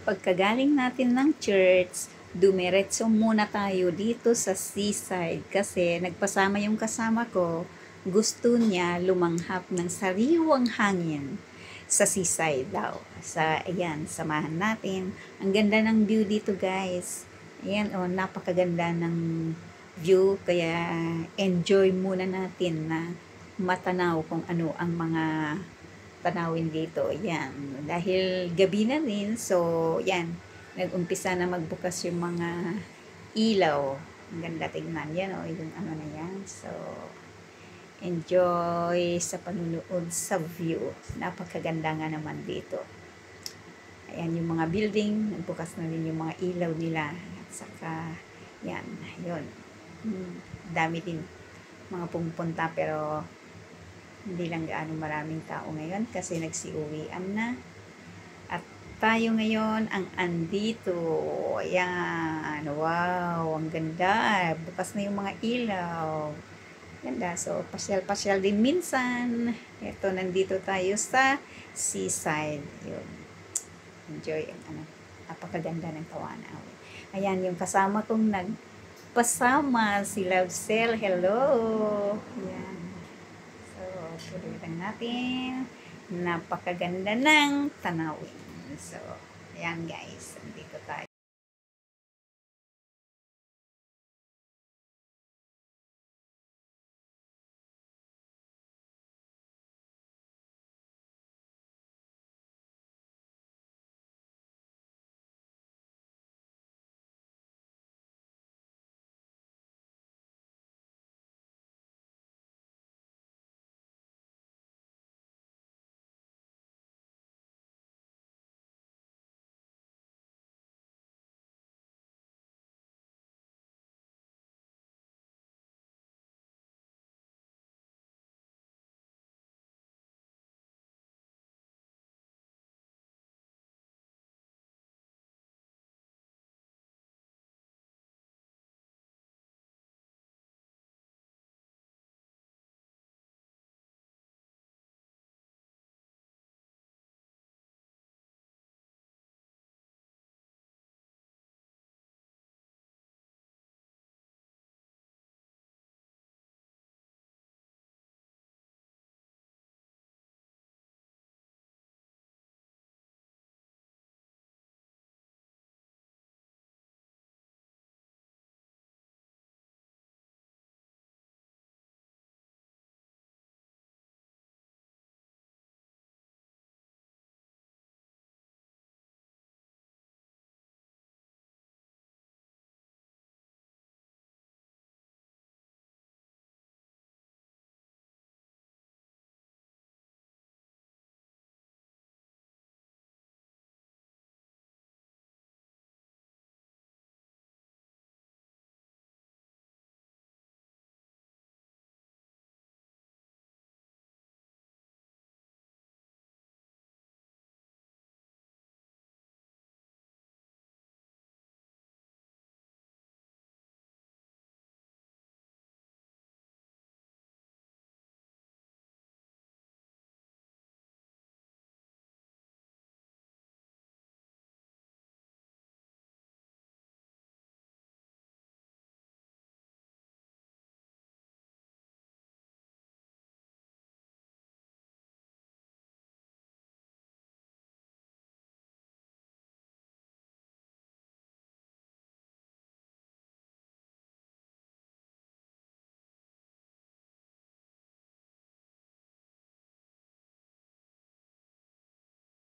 Pagkagaling natin ng church, dumiretso muna tayo dito sa seaside kasi nagpasama yung kasama ko. Gusto niya lumanghap ng sariwang hangin sa seaside daw. Ayan, samahan natin. Ang ganda ng view dito, guys. Ayan, oh, napakaganda ng view. Kaya enjoy muna natin na matanaw kung ano ang mga tanawin dito. Yan. Dahil gabi na rin, so yan. Nag-umpisa na magbukas yung mga ilaw. Ang ganda tingnan. Yan o, yung ano na yan. So, enjoy sa panunood sa view. Napakaganda nga naman dito. Ayan yung mga building. Nagbukas na rin yung mga ilaw nila. At saka, yan. Yun. Dami din mga pumupunta pero hindi lang gaano maraming tao ngayon kasi nagsiuwian na. At tayo ngayon ang andito. Ayan. Wow, ang ganda. Bukas na yung mga ilaw. Ganda. So, pasyal-pasyal din minsan. Ito, nandito tayo sa seaside. Yun. Enjoy ang ano. Napakaganda ng Kawanao. Ayan, yung kasama kong nagpasama, si Love Cell. Hello. Ayan. Tuloy lang natin. Napakaganda ng tanawin. So, ayan guys. Andito tayo.